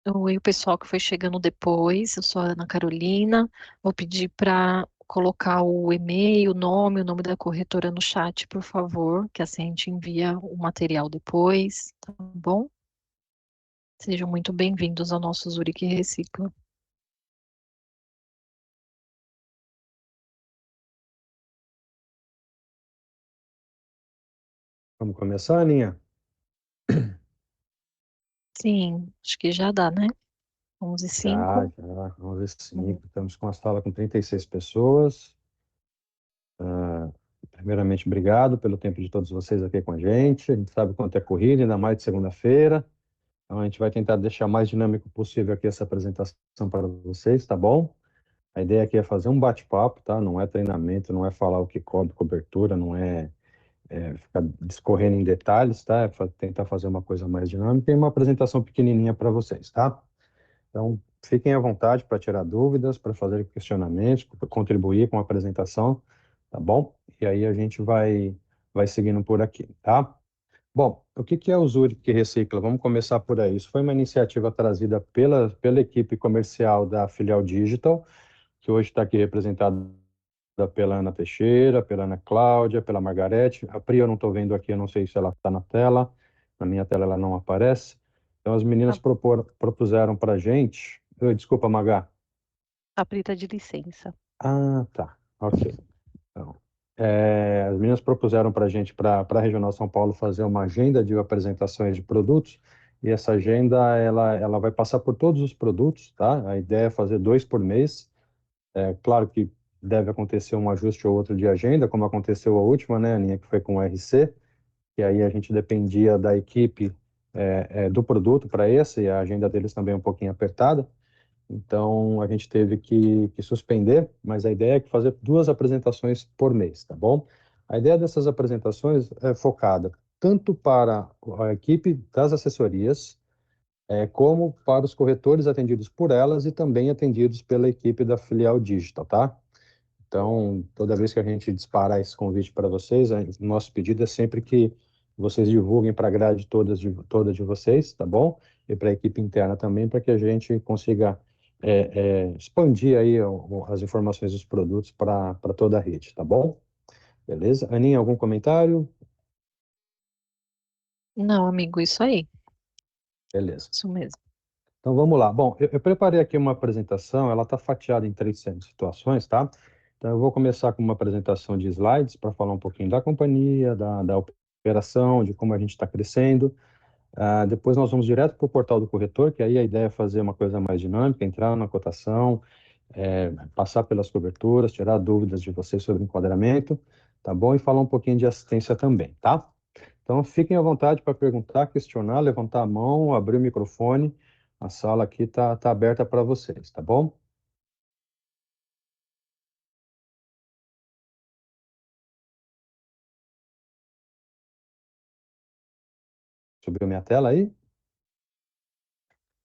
Oi, o pessoal que foi chegando depois, eu sou a Ana Carolina. Vou pedir para colocar o e-mail, o nome da corretora no chat, por favor, que assim a gente envia o material depois, tá bom? Sejam muito bem-vindos ao nosso Zurique Recicla. Vamos começar, Aninha? Sim, acho que já dá, né? 11 e Já, 05. já. Vamos ver se sim. Uhum. Estamos com uma sala com 36 pessoas. Ah, primeiramente, obrigado pelo tempo de todos vocês aqui com a gente. A gente sabe quanto é corrido, ainda mais de segunda-feira. Então, a gente vai tentar deixar mais dinâmico possível aqui essa apresentação para vocês, tá bom? A ideia aqui é fazer um bate-papo, tá? Não é treinamento, não é falar o que cobre cobertura, não é ficar discorrendo em detalhes, tá? É tentar fazer uma coisa mais dinâmica e uma apresentação pequenininha para vocês, tá? Então, fiquem à vontade para tirar dúvidas, para fazer questionamentos, para contribuir com a apresentação, tá bom? E aí a gente vai seguindo por aqui, tá? Bom, o que é o Zurich Recicla? Vamos começar por aí. Isso foi uma iniciativa trazida pela equipe comercial da Filial Digital, que hoje está aqui representada pela Ana Teixeira, pela Ana Cláudia, pela Margarete. A Pri eu não estou vendo aqui, eu não sei se ela está na tela. Na minha tela ela não aparece. Então as A, meninas propuseram para a gente. Desculpa, Magá. a Pri tá de licença. Ah, tá. Ok. Então, as meninas propuseram para a gente, para a Regional São Paulo, fazer uma agenda de apresentações de produtos. E essa agenda ela vai passar por todos os produtos, tá? A ideia é fazer 2 por mês. É claro que deve acontecer um ajuste ou outro de agenda, como aconteceu a última, né, Aninha, que foi com o RC, e aí a gente dependia da equipe do produto para esse, e a agenda deles também é um pouquinho apertada, então a gente teve que suspender, mas a ideia é que fazer 2 apresentações por mês, tá bom? A ideia dessas apresentações é focada tanto para a equipe das assessorias, como para os corretores atendidos por elas e também atendidos pela equipe da filial digital, tá? Então, toda vez que a gente disparar esse convite para vocês, o nosso pedido é sempre que vocês divulguem para a grade toda de vocês, tá bom? E para a equipe interna também, para que a gente consiga expandir aí as informações dos produtos para toda a rede, tá bom? Beleza? Aninha, algum comentário? Não, amigo, isso aí. Beleza. Isso mesmo. Então vamos lá. Bom, eu preparei aqui uma apresentação, ela está fatiada em 3 situações, tá? Então eu vou começar com uma apresentação de slides para falar um pouquinho da companhia, da operação, de como a gente está crescendo. Depois nós vamos direto para o portal do corretor, que aí a ideia é fazer uma coisa mais dinâmica, entrar na cotação, passar pelas coberturas, tirar dúvidas de vocês sobre enquadramento, tá bom? E falar um pouquinho de assistência também, tá? Então, fiquem à vontade para perguntar, questionar, levantar a mão, abrir o microfone. A sala aqui tá aberta para vocês, tá bom? Subiu minha tela aí?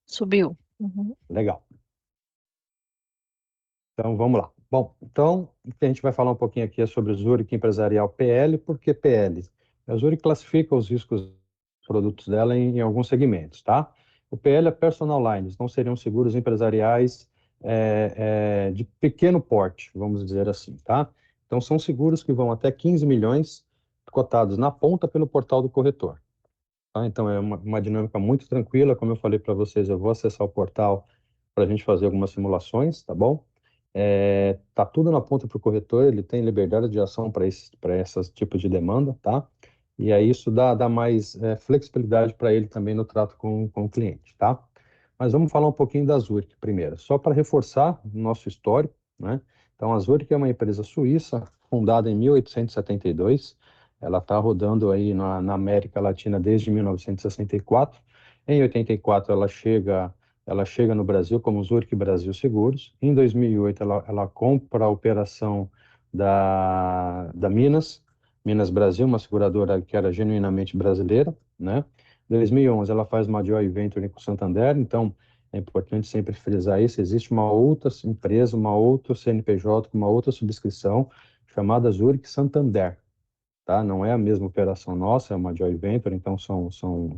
Subiu. Uhum. Legal. Então, vamos lá. Bom, então, o que a gente vai falar um pouquinho aqui é sobre o Zurich Empresarial PL. Por que PL? A Zurich classifica os riscos dos produtos dela em alguns segmentos, tá? O PL é Personal Lines, não seriam seguros empresariais de pequeno porte, vamos dizer assim, tá? Então, são seguros que vão até 15 milhões cotados na ponta pelo portal do corretor. Tá? Então, é uma dinâmica muito tranquila. Como eu falei para vocês, eu vou acessar o portal para a gente fazer algumas simulações, tá bom? Tá tudo na ponta para o corretor, ele tem liberdade de ação para esses tipos de demanda, tá? E aí isso dá mais flexibilidade para ele também no trato com o cliente, tá? Mas vamos falar um pouquinho da Zurich primeiro, só para reforçar o nosso histórico, né? Então, a Zurich é uma empresa suíça, fundada em 1872, ela está rodando aí na América Latina desde 1964. Em 84, ela chega no Brasil como Zurich Brasil Seguros. Em 2008, ela compra a operação da Minas Brasil, uma seguradora que era genuinamente brasileira, né? Em 2011, ela faz uma joint venture com o Santander. Então, é importante sempre frisar isso. Existe uma outra empresa, uma outra CNPJ, com uma outra subscrição, chamada Zurich Santander, tá? Não é a mesma operação nossa, é uma joint venture, então são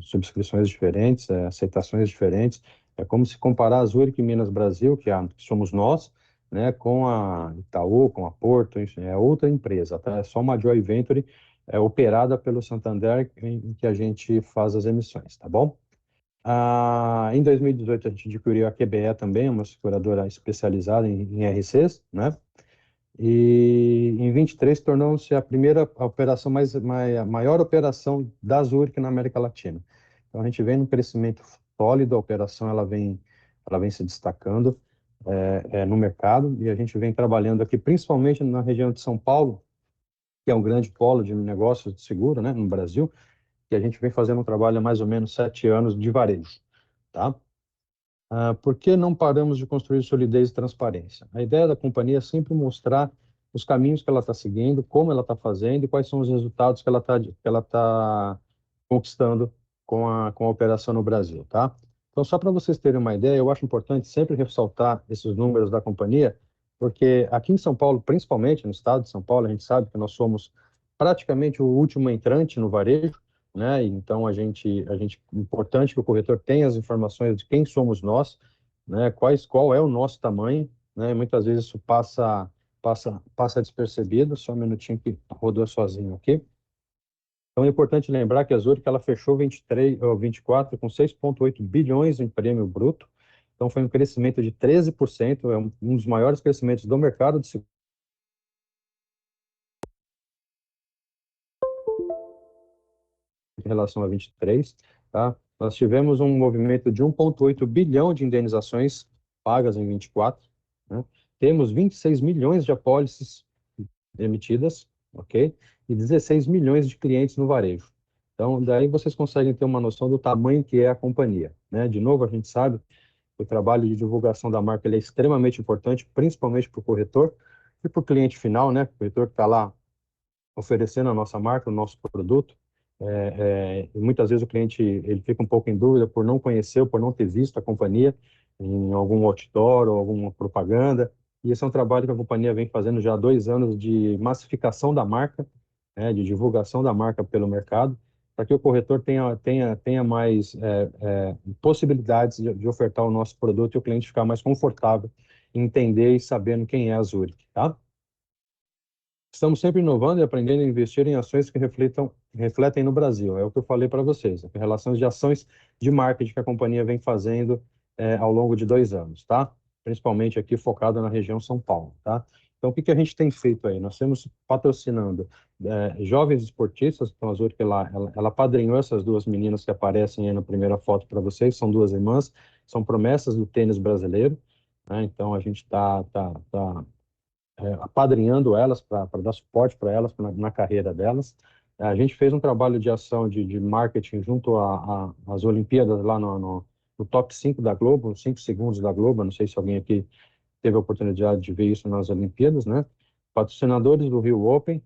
subscrições diferentes, aceitações diferentes, É como se comparar a Zurich Minas Brasil, que somos nós, né, com a Itaú, com a Porto, enfim, é outra empresa, tá? É só uma joint venture operada pelo Santander em que a gente faz as emissões, tá bom? Em 2018 a gente adquiriu a QBE também, uma seguradora especializada em RCs, né? E em 23 tornou-se a primeira operação a maior operação da Zurich na América Latina. Então a gente vem num crescimento sólido, a operação ela vem se destacando no mercado e a gente vem trabalhando aqui principalmente na região de São Paulo, que é um grande polo de negócios de seguro, né, no Brasil, que a gente vem fazendo um trabalho há mais ou menos 7 anos de varejo, tá? Por que não paramos de construir solidez e transparência? A ideia da companhia é sempre mostrar os caminhos que ela está seguindo, como ela está fazendo e quais são os resultados que ela tá conquistando com a operação no Brasil, tá? Então, só para vocês terem uma ideia, eu acho importante sempre ressaltar esses números da companhia, porque aqui em São Paulo, principalmente no estado de São Paulo, a gente sabe que nós somos praticamente o último entrante no varejo, né? Então importante que o corretor tenha as informações de quem somos nós, né? Qual é o nosso tamanho, né? Muitas vezes isso passa despercebido. Só um minutinho que rodou sozinho aqui. Então é importante lembrar que a Zurich ela fechou 23 ou 24 com 6,8 bilhões em prêmio bruto. Então foi um crescimento de 13%, é um dos maiores crescimentos do mercado de seguros em relação a 23, tá? Nós tivemos um movimento de 1,8 bilhão de indenizações pagas em 24, né? Temos 26 milhões de apólices emitidas, ok? E 16 milhões de clientes no varejo. Então, daí vocês conseguem ter uma noção do tamanho que é a companhia, né? De novo, a gente sabe que o trabalho de divulgação da marca ele é extremamente importante, principalmente para o corretor e para o cliente final, né? O corretor que está lá oferecendo a nossa marca, o nosso produto. E muitas vezes o cliente ele fica um pouco em dúvida por não conhecer ou por não ter visto a companhia em algum outdoor ou alguma propaganda. E esse é um trabalho que a companhia vem fazendo já há 2 anos de massificação da marca, né, de divulgação da marca pelo mercado, para que o corretor tenha mais possibilidades de ofertar o nosso produto e o cliente ficar mais confortável em entender e sabendo quem é a Zurich, tá? Estamos sempre inovando e aprendendo a investir em ações que refletem no Brasil. É o que eu falei para vocês, em relação de ações de marketing que a companhia vem fazendo ao longo de 2 anos, tá? Principalmente aqui focado na região São Paulo, tá? Então, o que que a gente tem feito aí? Nós temos patrocinando jovens esportistas, então a Zurich, ela padrinhou essas duas meninas que aparecem aí na primeira foto para vocês, são duas irmãs, são promessas do tênis brasileiro, né? Então, a gente tá apadrinhando elas para dar suporte para elas na carreira delas. A gente fez um trabalho de ação de marketing junto às Olimpíadas lá no top 5 da Globo, 5 segundos da Globo. Não sei se alguém aqui teve a oportunidade de ver isso nas Olimpíadas, né? Patrocinadores do Rio Open,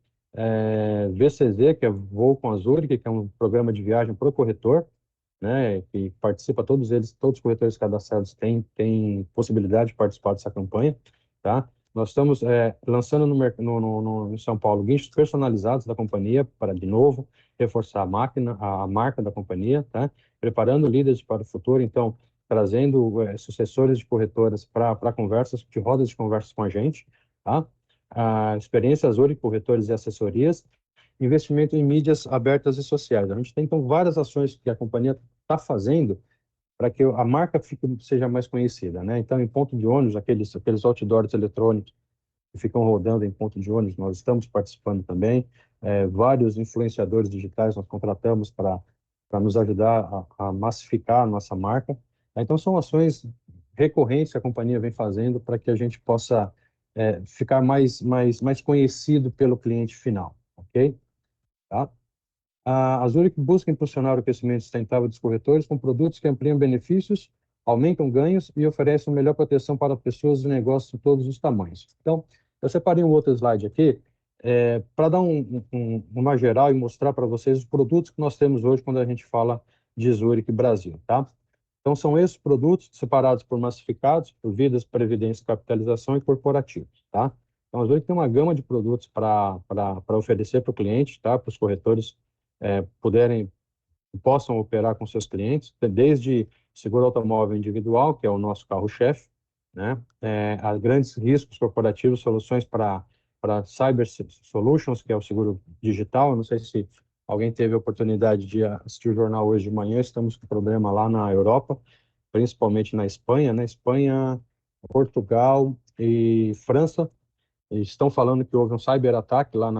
VCZ, que é Voo com a Zurich, que é um programa de viagem para o corretor, né? Que participa, todos eles, todos os corretores cadastrados têm possibilidade de participar dessa campanha, tá? Nós estamos lançando em São Paulo guinchos personalizados da companhia para, de novo, reforçar a marca da companhia, tá? Preparando líderes para o futuro, então, trazendo sucessores de corretoras para conversas, de rodas de conversas com a gente, tá? A experiência Zurich, corretores e assessorias, investimento em mídias abertas e sociais. A gente tem, então, várias ações que a companhia está fazendo para que a marca seja mais conhecida, né? Então, em ponto de ônibus, aqueles outdoors eletrônicos que ficam rodando em ponto de ônibus, nós estamos participando também. Vários influenciadores digitais nós contratamos para nos ajudar a massificar a nossa marca. Então, são ações recorrentes que a companhia vem fazendo para que a gente possa ficar mais conhecido pelo cliente final, ok? Tá? A Zurich busca impulsionar o crescimento sustentável dos corretores com produtos que ampliam benefícios, aumentam ganhos e oferecem melhor proteção para pessoas e negócios de todos os tamanhos. Então, eu separei um outro slide aqui para dar uma geral e mostrar para vocês os produtos que nós temos hoje quando a gente fala de Zurich Brasil, tá? Então, são esses produtos separados por massificados, por vidas, previdência, capitalização e corporativos, tá? Então, a Zurich tem uma gama de produtos para oferecer para o cliente, tá? Para os corretores possam operar com seus clientes, desde seguro automóvel individual, que é o nosso carro-chefe, né? Há grandes riscos corporativos, soluções para cyber solutions, que é o seguro digital. Eu não sei se alguém teve a oportunidade de assistir o jornal hoje de manhã. Estamos com problema lá na Europa, principalmente na Espanha, né? Espanha, Portugal e França. Eles estão falando que houve um cyberataque lá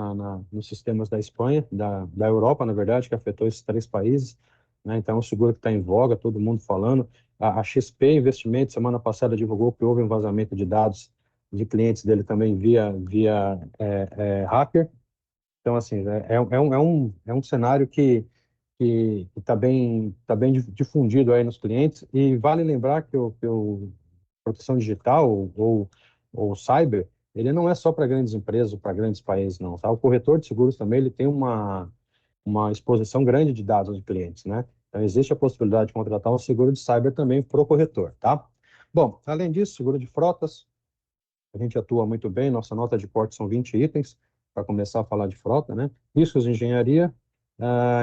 nos sistemas da Espanha, da Europa, na verdade, que afetou esses três países, né? Então, é um seguro que está em voga, todo mundo falando. A XP Investimentos, semana passada, divulgou que houve um vazamento de dados de clientes dele também via hacker. Então, assim, é um cenário que tá bem difundido aí nos clientes. E vale lembrar que o proteção digital ou cyber, ele não é só para grandes empresas ou para grandes países, não, tá? O corretor de seguros também, ele tem uma exposição grande de dados dos clientes, né? Então, existe a possibilidade de contratar um seguro de cyber também para o corretor, tá? Bom, além disso, seguro de frotas, a gente atua muito bem, nossa nota de porte são 20 itens, para começar a falar de frota, né? Riscos de engenharia,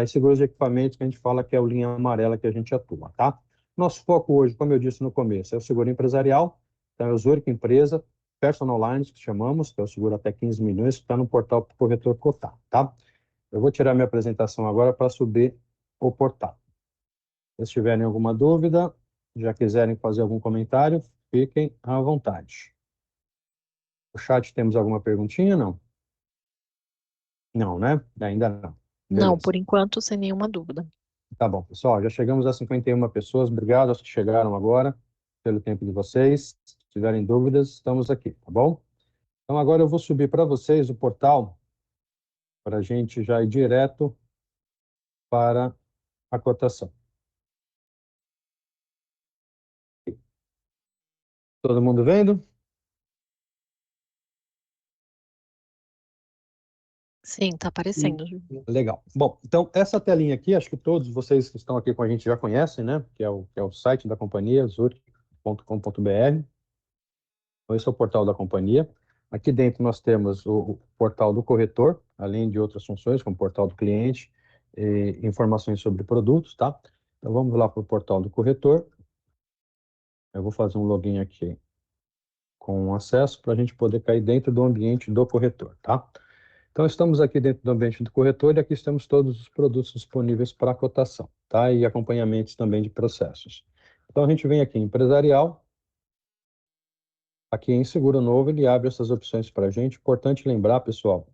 e seguros de equipamentos, que a gente fala que é o linha amarela que a gente atua, tá? Nosso foco hoje, como eu disse no começo, é o seguro empresarial, então é o Zurich Empresa, Personal Lines, que chamamos, que é o seguro até 15 milhões, que está no portal para o corretor cotar, tá? Eu vou tirar minha apresentação agora para subir o portal. Se tiverem alguma dúvida, já quiserem fazer algum comentário, fiquem à vontade. O chat, temos alguma perguntinha? Não? Não, né? Ainda não. Não, Beleza. por enquanto, sem nenhuma dúvida. Tá bom, pessoal. Já chegamos a 51 pessoas. Obrigado aos que chegaram agora, pelo tempo de vocês. Se tiverem dúvidas, estamos aqui, tá bom? Então, agora eu vou subir para vocês o portal, para a gente já ir direto para a cotação. Todo mundo vendo? Sim, tá aparecendo. Legal. Bom, então, essa telinha aqui, acho que todos vocês que estão aqui com a gente já conhecem, né? Que é o site da companhia, zurich.com.br. Então, esse é o portal da companhia. Aqui dentro nós temos o portal do corretor, além de outras funções, como portal do cliente, e informações sobre produtos, tá? Então, vamos lá para o portal do corretor. Eu vou fazer um login aqui com acesso para a gente poder cair dentro do ambiente do corretor, tá? Então, estamos aqui dentro do ambiente do corretor e aqui temos todos os produtos disponíveis para cotação, tá? E acompanhamentos também de processos. Então, a gente vem aqui em empresarial. Aqui em Seguro Novo, ele abre essas opções para a gente. Importante lembrar, pessoal,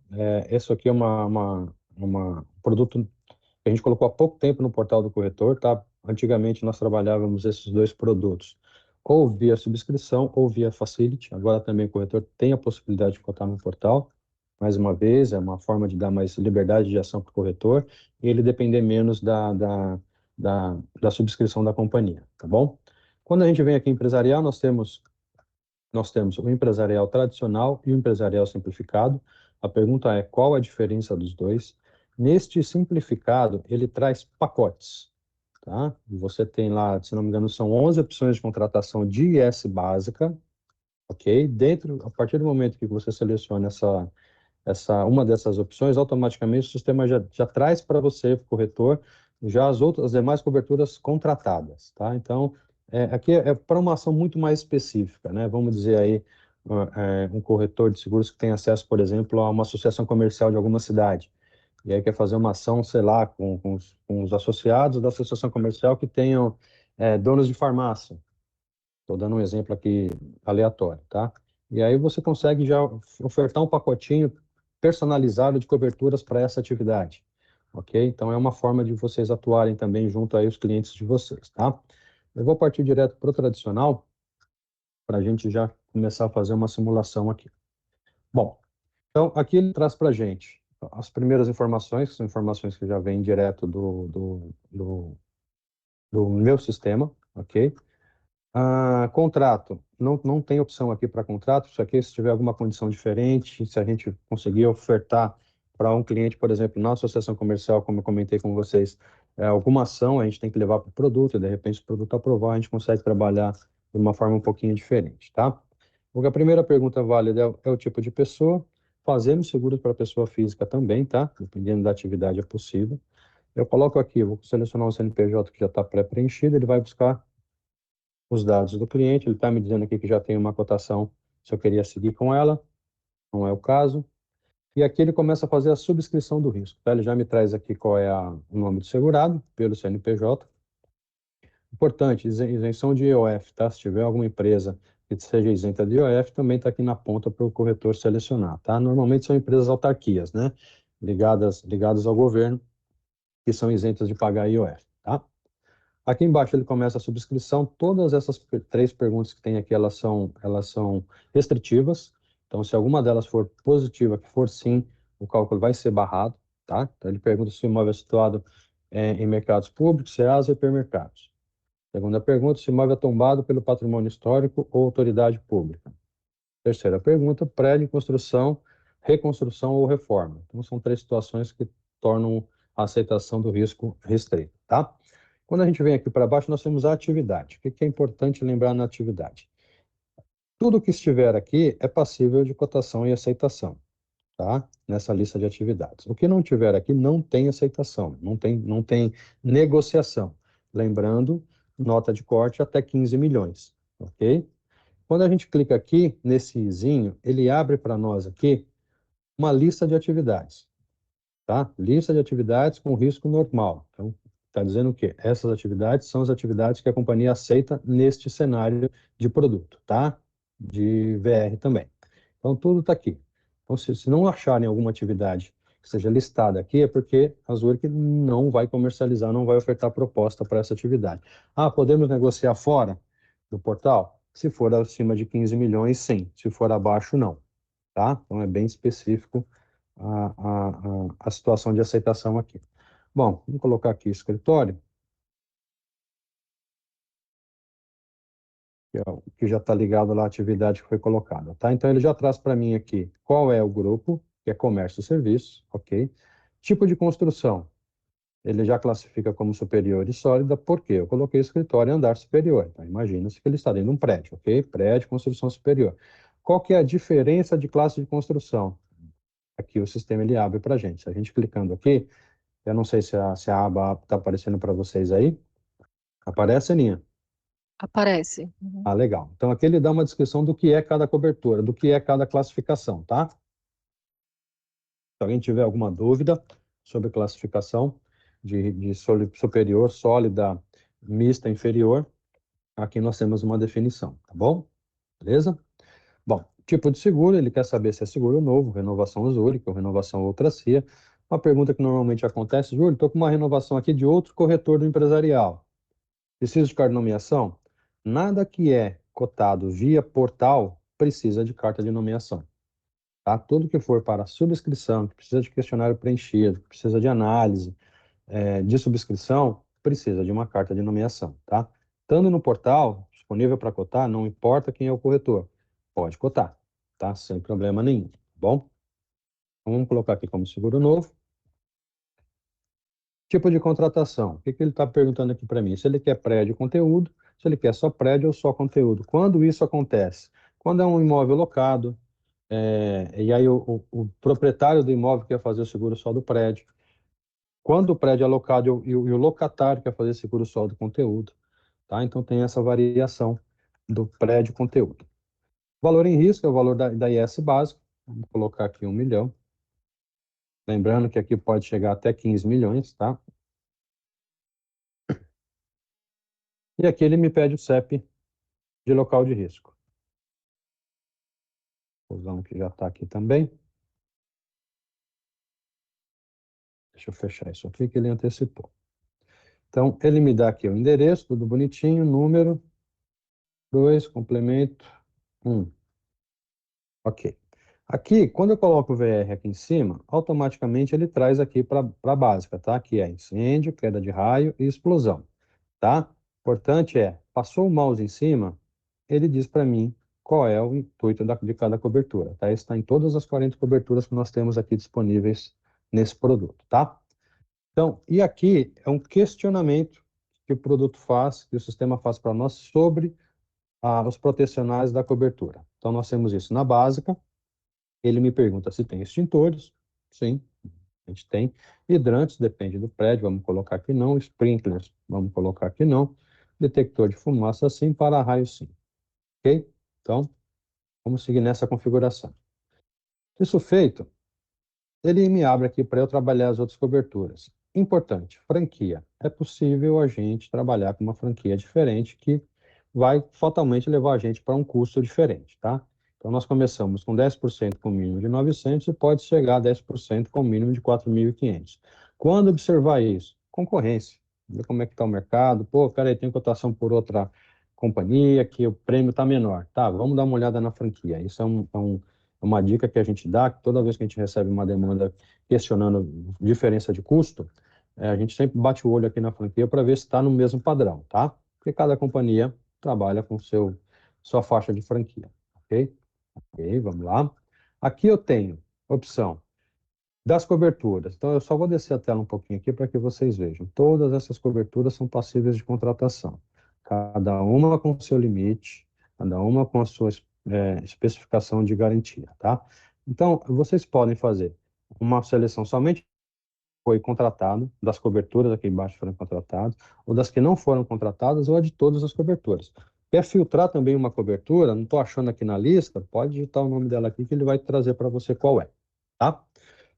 isso aqui é um produto que a gente colocou há pouco tempo no portal do corretor, tá? Antigamente nós trabalhávamos esses dois produtos ou via subscrição ou via facility. Agora também o corretor tem a possibilidade de colocar no portal. Mais uma vez, é uma forma de dar mais liberdade de ação para o corretor e ele depender menos da subscrição da companhia, tá bom? Quando a gente vem aqui em empresarial, nós temos o empresarial tradicional e o empresarial simplificado. A pergunta é: qual a diferença dos dois? Neste simplificado, ele traz pacotes, tá? Você tem lá, se não me engano, são 11 opções de contratação de IS básica, ok? A partir do momento que você seleciona uma dessas opções, automaticamente o sistema já traz para você, corretor, já as demais coberturas contratadas, tá? Então, aqui é para uma ação muito mais específica, né? Vamos dizer aí, um corretor de seguros que tem acesso, por exemplo, a uma associação comercial de alguma cidade, e aí quer fazer uma ação, sei lá, com os associados da associação comercial que tenham donos de farmácia. Estou dando um exemplo aqui aleatório, tá? E aí você consegue já ofertar um pacotinho personalizado de coberturas para essa atividade, ok? Então é uma forma de vocês atuarem também junto aí os clientes de vocês, tá? Eu vou partir direto para o tradicional, para a gente já começar a fazer uma simulação aqui. Bom, então aqui ele traz para a gente as primeiras informações, que são informações que já vêm direto do meu sistema, ok? Contrato, não tem opção aqui para contrato, isso aqui se tiver alguma condição diferente, se a gente conseguir ofertar para um cliente, por exemplo, na associação comercial, como eu comentei com vocês, alguma ação, a gente tem que levar para o produto, e de repente, se o produto aprovar, a gente consegue trabalhar de uma forma um pouquinho diferente, tá? Porque a primeira pergunta válida é o tipo de pessoa, fazemos seguros para pessoa física também, tá? Dependendo da atividade é possível. Eu coloco aqui, vou selecionar um CNPJ que já está pré-preenchido, ele vai buscar os dados do cliente, ele está me dizendo aqui que já tem uma cotação, se eu queria seguir com ela, não é o caso. E aqui ele começa a fazer a subscrição do risco, tá? Ele já me traz aqui qual é o nome do segurado, pelo CNPJ. Importante, isenção de IOF, tá? Se tiver alguma empresa que seja isenta de IOF, também está aqui na ponta para o corretor selecionar, tá? Normalmente são empresas autarquias, né? Ligadas ao governo, que são isentas de pagar IOF, tá? Aqui embaixo ele começa a subscrição. Todas essas três perguntas que tem aqui, elas são restritivas. Então, se alguma delas for positiva, que for sim, o cálculo vai ser barrado, tá? Então, ele pergunta se o imóvel é situado em mercados públicos, CEAS ou hipermercados. Segunda pergunta, se o imóvel é tombado pelo patrimônio histórico ou autoridade pública. Terceira pergunta, prédio em construção, reconstrução ou reforma. Então, são três situações que tornam a aceitação do risco restrito, tá? Quando a gente vem aqui para baixo, nós temos a atividade. O que é importante lembrar na atividade? Tudo que estiver aqui é passível de cotação e aceitação, tá? Nessa lista de atividades. O que não tiver aqui não tem aceitação, não tem negociação. Lembrando, nota de corte até 15 milhões, ok? Quando a gente clica aqui nesse izinho, ele abre para nós aqui uma lista de atividades, tá? Lista de atividades com risco normal. Então, está dizendo o quê? Essas atividades são as atividades que a companhia aceita neste cenário de produto, tá? De VR também. Então, tudo está aqui. Então, se não acharem alguma atividade que seja listada aqui, é porque a Zurich não vai comercializar, não vai ofertar proposta para essa atividade. Ah, podemos negociar fora do portal? Se for acima de 15 milhões, sim. Se for abaixo, não. Tá? Então, é bem específico a situação de aceitação aqui. Bom, vamos colocar aqui escritório, que já está ligado lá à atividade que foi colocada, tá? Então, ele já traz para mim aqui qual é o grupo, que é comércio e serviços, ok? Tipo de construção, ele já classifica como superior e sólida, porque eu coloquei escritório em andar superior. Então, imagina-se que ele está dentro de um prédio, ok? Prédio, construção superior. Qual que é a diferença de classe de construção? Aqui o sistema ele abre para a gente. Se a gente clicando aqui, eu não sei se a aba está aparecendo para vocês aí. Aparece, Aninha? Aparece. Uhum. Ah, legal. Então aqui ele dá uma descrição do que é cada cobertura, do que é cada classificação, tá? Se alguém tiver alguma dúvida sobre classificação de superior, sólida, mista, inferior, aqui nós temos uma definição, tá bom? Beleza? Bom, tipo de seguro, ele quer saber se é seguro novo, renovação Zurich ou renovação outra CIA. Uma pergunta que normalmente acontece, Júlio, estou com uma renovação aqui de outro corretor do empresarial. Preciso de carta de nomeação? Nada que é cotado via portal precisa de carta de nomeação, tá? Tudo que for para subscrição, que precisa de questionário preenchido, que precisa de análise, de subscrição, precisa de uma carta de nomeação, tá? Estando no portal, disponível para cotar, não importa quem é o corretor, pode cotar, tá? Sem problema nenhum, tá bom? Então, vamos colocar aqui como seguro novo. Tipo de contratação. O que que ele está perguntando aqui para mim? Se ele quer prédio conteúdo, se ele quer só prédio ou só conteúdo. Quando isso acontece? Quando é um imóvel locado, e aí o proprietário do imóvel quer fazer o seguro só do prédio. Quando o prédio é locado e o locatário quer fazer seguro só do conteúdo. Tá? Então tem essa variação do prédio conteúdo. Valor em risco é o valor da IS básico. Vamos colocar aqui 1 milhão. Lembrando que aqui pode chegar até 15 milhões, tá? E aqui ele me pede o CEP de local de risco. Fusão que já está aqui também. Deixa eu fechar isso aqui que ele antecipou. Então, ele me dá aqui o endereço, tudo bonitinho, número, 2, complemento, 1. Ok. Aqui, quando eu coloco o VR aqui em cima, automaticamente ele traz aqui para a básica, tá? Que é incêndio, queda de raio e explosão, tá? Importante passou o mouse em cima, ele diz para mim qual é o intuito de cada cobertura, tá? Isso está em todas as 40 coberturas que nós temos aqui disponíveis nesse produto, tá? Então, e aqui é um questionamento que o produto faz, que o sistema faz para nós sobre os protecionais da cobertura. Então, nós temos isso na básica. Ele me pergunta se tem extintores. Sim, a gente tem. Hidrantes, depende do prédio, vamos colocar que não. Sprinklers, vamos colocar que não. detector de fumaça sim, para-raio sim. Ok? Então, vamos seguir nessa configuração. Isso feito, ele me abre aqui para eu trabalhar as outras coberturas. Importante, franquia. É possível a gente trabalhar com uma franquia diferente que vai fatalmente levar a gente para um custo diferente, tá? Então, nós começamos com 10% com mínimo de 900 e pode chegar a 10% com mínimo de 4.500. Quando observar isso? Concorrência. Ver como é que está o mercado. Pô, peraí, tem cotação por outra companhia que o prêmio está menor. Tá, vamos dar uma olhada na franquia. Isso é uma dica que a gente dá, que toda vez que a gente recebe uma demanda questionando diferença de custo, a gente sempre bate o olho aqui na franquia para ver se está no mesmo padrão, tá? Porque cada companhia trabalha com sua faixa de franquia, ok? Ok, vamos lá. Aqui eu tenho opção das coberturas. Então, eu só vou descer a tela um pouquinho aqui para que vocês vejam. Todas essas coberturas são passíveis de contratação. Cada uma com seu limite, cada uma com a sua especificação de garantia, tá? Então, vocês podem fazer uma seleção somente foi contratado, das coberturas aqui embaixo foram contratadas, ou das que não foram contratadas, ou a de todas as coberturas. Quer filtrar também uma cobertura? Não estou achando aqui na lista, pode digitar o nome dela aqui que ele vai trazer para você qual é, tá?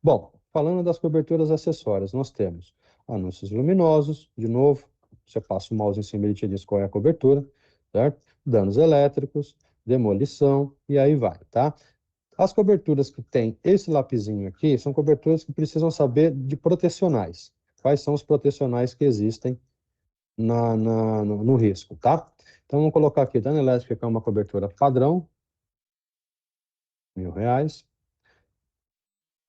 Bom, falando das coberturas acessórias, nós temos anúncios luminosos, de novo, você passa o mouse em cima e ele te diz qual é a cobertura, certo? Danos elétricos, demolição, e aí vai, tá? As coberturas que tem esse lapisinho aqui são coberturas que precisam saber de protecionais. Quais são os protecionais que existem no risco, tá? Então, vamos colocar aqui, dano elétrico, que é uma cobertura padrão, R$ 1.000.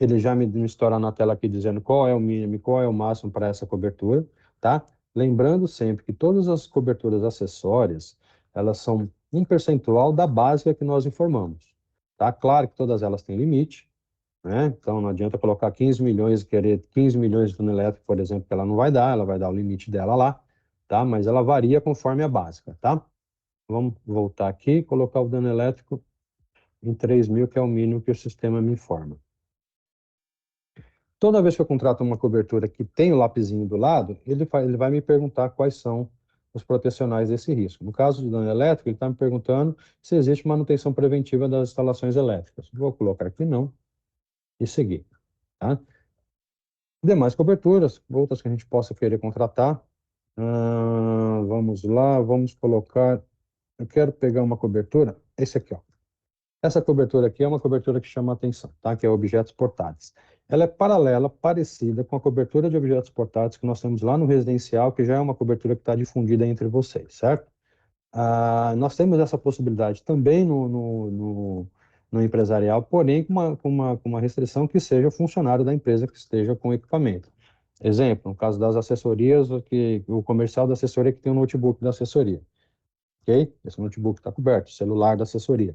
Ele já me estoura na tela aqui dizendo qual é o mínimo e qual é o máximo para essa cobertura, tá? Lembrando sempre que todas as coberturas acessórias, elas são um percentual da básica que nós informamos, tá? Claro que todas elas têm limite, né? Então, não adianta colocar 15 milhões e querer 15 milhões de toneladas elétrica, por exemplo, que ela não vai dar, ela vai dar o limite dela lá, tá? Mas ela varia conforme a básica, tá? Vamos voltar aqui e colocar o dano elétrico em 3.000, que é o mínimo que o sistema me informa. Toda vez que eu contrato uma cobertura que tem o lapisinho do lado, ele vai me perguntar quais são os protecionais desse risco. No caso de dano elétrico, ele está me perguntando se existe manutenção preventiva das instalações elétricas. Vou colocar aqui não e seguir, tá? Demais coberturas, outras que a gente possa querer contratar. Vamos lá, vamos colocar. Eu quero pegar uma cobertura, esse aqui, ó. Essa cobertura aqui é uma cobertura que chama a atenção, tá? Que é objetos portáteis. Ela é paralela, parecida com a cobertura de objetos portáteis que nós temos lá no residencial, que já é uma cobertura que está difundida entre vocês, certo? Nós temos essa possibilidade também no empresarial, porém com uma restrição que seja funcionário da empresa que esteja com equipamento. Exemplo, no caso das assessorias, o comercial da assessoria que tem o notebook da assessoria, ok? Esse notebook está coberto, o celular da assessoria,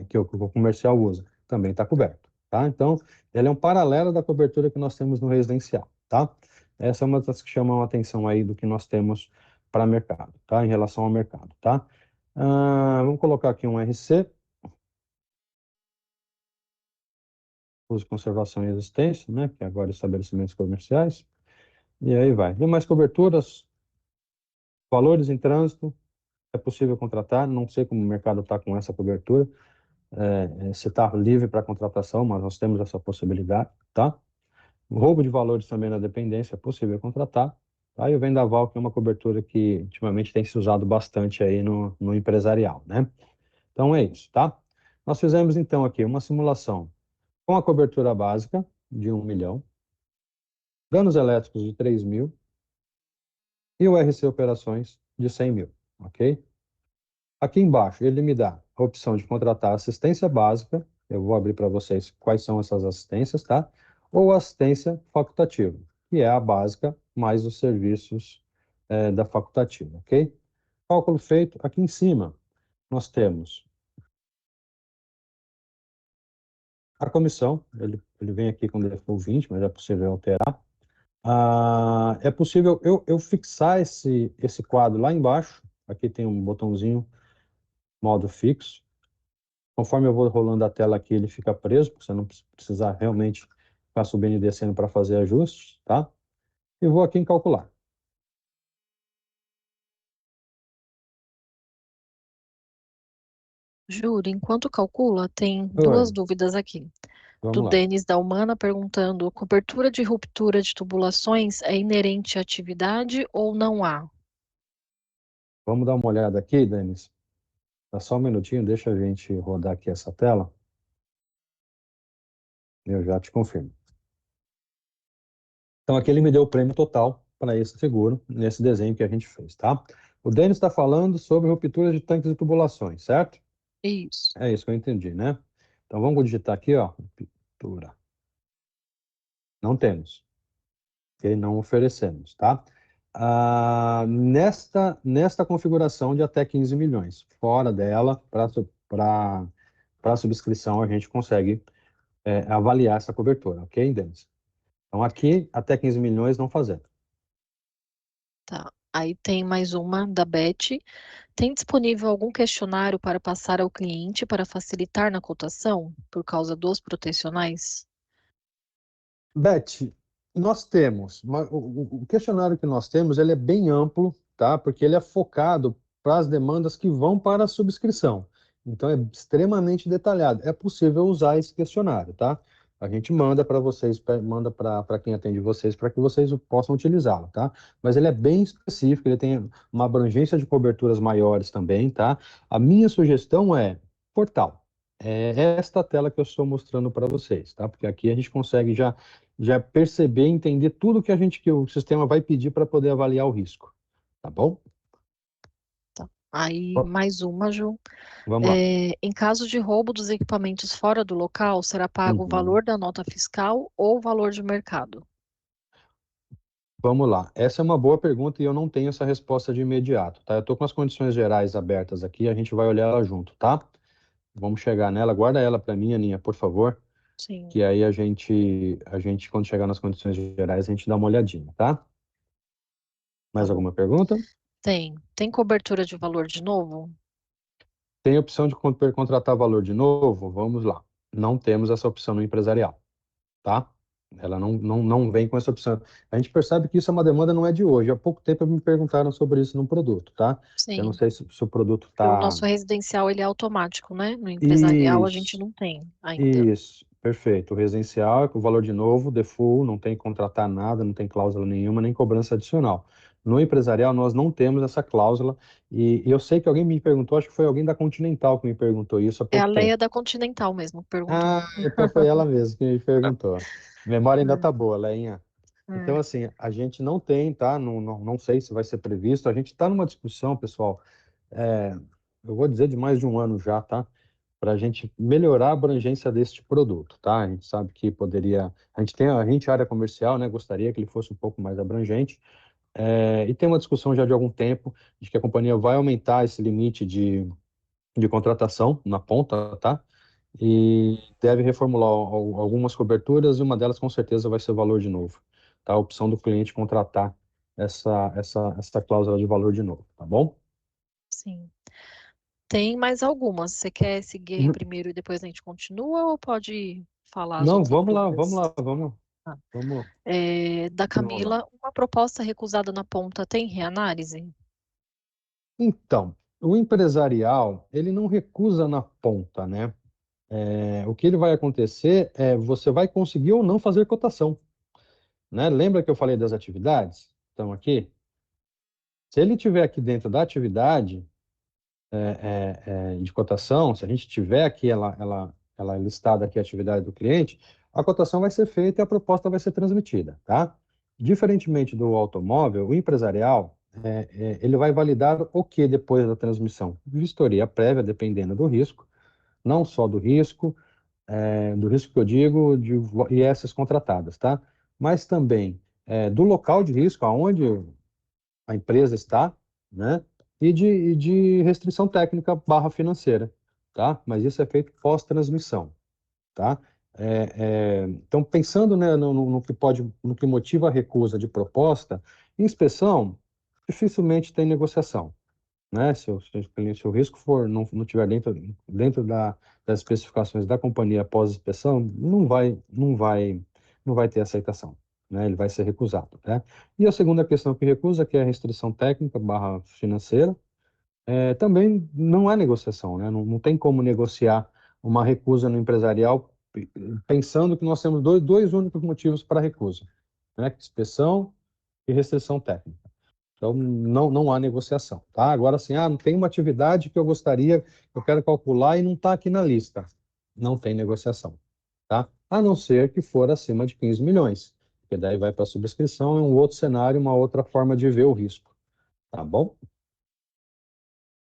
que o comercial usa, também está coberto, tá? Então, ele é um paralelo da cobertura que nós temos no residencial, tá? Essa é uma das que chamam a atenção aí do que nós temos para mercado, tá? Em relação ao mercado, tá? Vamos colocar aqui um RC, uso, conservação e existência, né? Que é agora estabelecimentos comerciais. E aí vai. Demais coberturas, valores em trânsito, é possível contratar, não sei como o mercado está com essa cobertura, se está livre para contratação, mas nós temos essa possibilidade, tá? Roubo de valores também na dependência é possível contratar. Tá? E o vendaval, que é uma cobertura que ultimamente tem se usado bastante aí no empresarial, né? Então é isso, tá? Nós fizemos então aqui uma simulação com a cobertura básica de 1 milhão, danos elétricos de 3.000 e o RC operações de 100.000, ok? Aqui embaixo ele me dá a opção de contratar assistência básica, eu vou abrir para vocês quais são essas assistências, tá? Ou assistência facultativa, que é a básica mais os serviços da facultativa, ok? Cálculo feito, aqui em cima nós temos a comissão, ele vem aqui com default 20, mas é possível alterar. É possível eu fixar esse quadro lá embaixo, aqui tem um botãozinho, modo fixo. Conforme eu vou rolando a tela aqui, ele fica preso, porque você não precisar realmente ficar subindo e descendo para fazer ajustes, tá? E vou aqui em calcular. Juro, enquanto calcula, tem duas Oi, dúvidas aqui. Do vamos lá. Denis da Humana perguntando: cobertura de ruptura de tubulações é inerente à atividade ou não há? Vamos dar uma olhada aqui, Denis. Dá só um minutinho, deixa a gente rodar aqui essa tela. Eu já te confirmo. Então, aqui ele me deu o prêmio total para esse seguro, nesse desenho que a gente fez, tá? O Denis está falando sobre ruptura de tanques e tubulações, certo? Isso. É isso que eu entendi, né? Então, vamos digitar aqui, ó. Ruptura. Não temos. Ok? Não oferecemos, tá? Nesta configuração de até 15 milhões. Fora dela, para subscrição, a gente consegue avaliar essa cobertura, ok, Denis? Então, aqui, até 15 milhões não fazemos. Tá. Aí tem mais uma da Beth. Tem disponível algum questionário para passar ao cliente para facilitar na cotação, por causa dos protecionais? Beth, nós temos, o questionário que nós temos, ele é bem amplo, tá? Porque ele é focado para as demandas que vão para a subscrição. Então, é extremamente detalhado. É possível usar esse questionário, tá? A gente manda para vocês, manda para quem atende vocês, para que vocês possam utilizá-lo, tá? Mas ele é bem específico, ele tem uma abrangência de coberturas maiores também, tá? A minha sugestão é portal. É esta tela que eu estou mostrando para vocês, tá? Porque aqui a gente consegue já perceber, entender tudo que o sistema vai pedir para poder avaliar o risco, tá bom? Tá. Aí mais uma, Ju. Vamos lá. Em caso de roubo dos equipamentos fora do local, será pago o Uhum. valor da nota fiscal ou o valor de mercado? Vamos lá. Essa é uma boa pergunta e eu não tenho essa resposta de imediato, tá? Eu estou com as condições gerais abertas aqui, a gente vai olhar ela junto, tá? Vamos chegar nela, guarda ela para mim, Aninha, por favor, Sim, que aí a gente, quando chegar nas condições gerais, a gente dá uma olhadinha, tá? tá Mais bom. alguma pergunta? Tem. Tem cobertura de valor de novo? Tem a opção de contratar valor de novo? Vamos lá. Não temos essa opção no empresarial, tá? Ela não vem com essa opção. A gente percebe que isso é uma demanda, não é de hoje. Há pouco tempo me perguntaram sobre isso no produto, tá? Eu não Sim. sei se o produto Porque o está. nosso residencial ele é automático, né? No empresarial a gente Isso, não tem ainda. isso, perfeito. O residencial é com o valor de novo, default, não tem que contratar nada, não tem cláusula nenhuma, nem cobrança adicional. No empresarial, nós não temos essa cláusula, e eu sei que alguém me perguntou, acho que foi alguém da Continental que me perguntou isso há É a pouco Leia tempo. da Continental mesmo que perguntou. Ah, então foi ela mesma que me perguntou. Memória ainda tá É, boa, Leinha. Então, é. assim, a gente não tem, tá? Não sei se vai ser previsto. A gente está numa discussão, pessoal, é, eu vou dizer de mais de um ano já, tá? Para a gente melhorar a abrangência deste produto, tá? A gente sabe que poderia. Área comercial, né? Gostaria que ele fosse um pouco mais abrangente. E tem uma discussão já de algum tempo de que a companhia vai aumentar esse limite de contratação na ponta, tá? E deve reformular algumas coberturas e uma delas com certeza vai ser o valor de novo, tá? A opção do cliente contratar essa cláusula de valor de novo, tá bom? Sim. Tem mais algumas. Você quer seguir aí Uhum. primeiro e depois a gente continua ou pode falar as Não, outras vamos lá, vamos dúvidas? lá, vamos, Ah. vamos Da desenrolar. Camila, uma proposta recusada na ponta tem reanálise? Então, o empresarial, ele não recusa na ponta, né? O que ele vai acontecer é você vai conseguir ou não fazer cotação, né? Lembra que eu falei das atividades? Estão aqui? Se ele tiver aqui dentro da atividade, de cotação, se a gente tiver aqui ela listada aqui a atividade do cliente, a cotação vai ser feita e a proposta vai ser transmitida, tá? Diferentemente do automóvel, o empresarial, ele vai validar o que depois da transmissão? Vistoria prévia, dependendo do risco, não só do risco que eu digo, de IESs contratadas, tá? Mas também do local de risco, aonde a empresa está, né? E de restrição técnica barra financeira, tá? Mas isso é feito pós-transmissão, tá? Então, pensando, né, no que pode, no que motiva a recusa de proposta, inspeção dificilmente tem negociação, né? Se o risco for não tiver dentro das especificações da companhia após inspeção, não vai ter aceitação, né? Ele vai ser recusado, né? E a segunda questão que recusa, que é a restrição técnica barra financeira, também não é negociação, né? Não tem como negociar uma recusa no empresarial pensando que nós temos dois únicos motivos para a recusa, né? Inspeção e restrição técnica. Então, não há negociação, tá? Agora, assim, não tem uma atividade que eu gostaria, eu quero calcular e não está aqui na lista. Não tem negociação, tá? A não ser que for acima de 15 milhões, porque daí vai para a subscrição, é um outro cenário, uma outra forma de ver o risco, tá bom?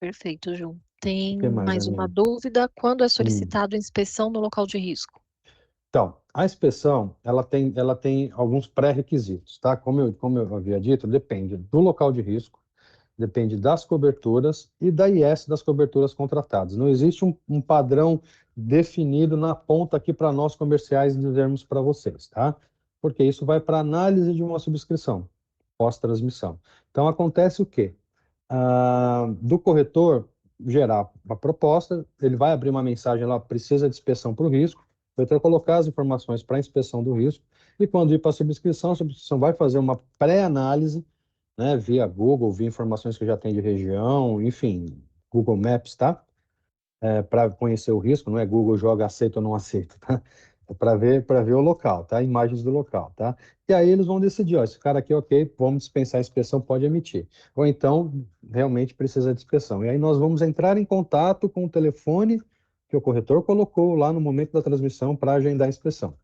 Perfeito, Ju. O Tem que mais, mais uma Aninha? dúvida. Quando é Hum. solicitado inspeção no local de risco? Então, a inspeção, ela tem alguns pré-requisitos, tá? Como eu havia dito, depende do local de risco, depende das coberturas e da IS das coberturas contratadas. Não existe um padrão definido na ponta aqui para nós comerciais dizermos para vocês, tá? Porque isso vai para análise de uma subscrição pós-transmissão. Então, acontece o quê? Do corretor gerar uma proposta, ele vai abrir uma mensagem lá, precisa de inspeção para o risco, o corretor colocar as informações para a inspeção do risco, e quando ir para a subscrição vai fazer uma pré-análise, né, via Google, via informações que já tem de região, enfim, Google Maps, tá? Para conhecer o risco, não é Google joga aceita ou não aceita, tá? É para ver o local, tá? Imagens do local, tá? E aí eles vão decidir, ó, esse cara aqui, ok, vamos dispensar a inspeção, pode emitir. Ou então, realmente precisa de inspeção. E aí nós vamos entrar em contato com o telefone que o corretor colocou lá no momento da transmissão para agendar a inspeção,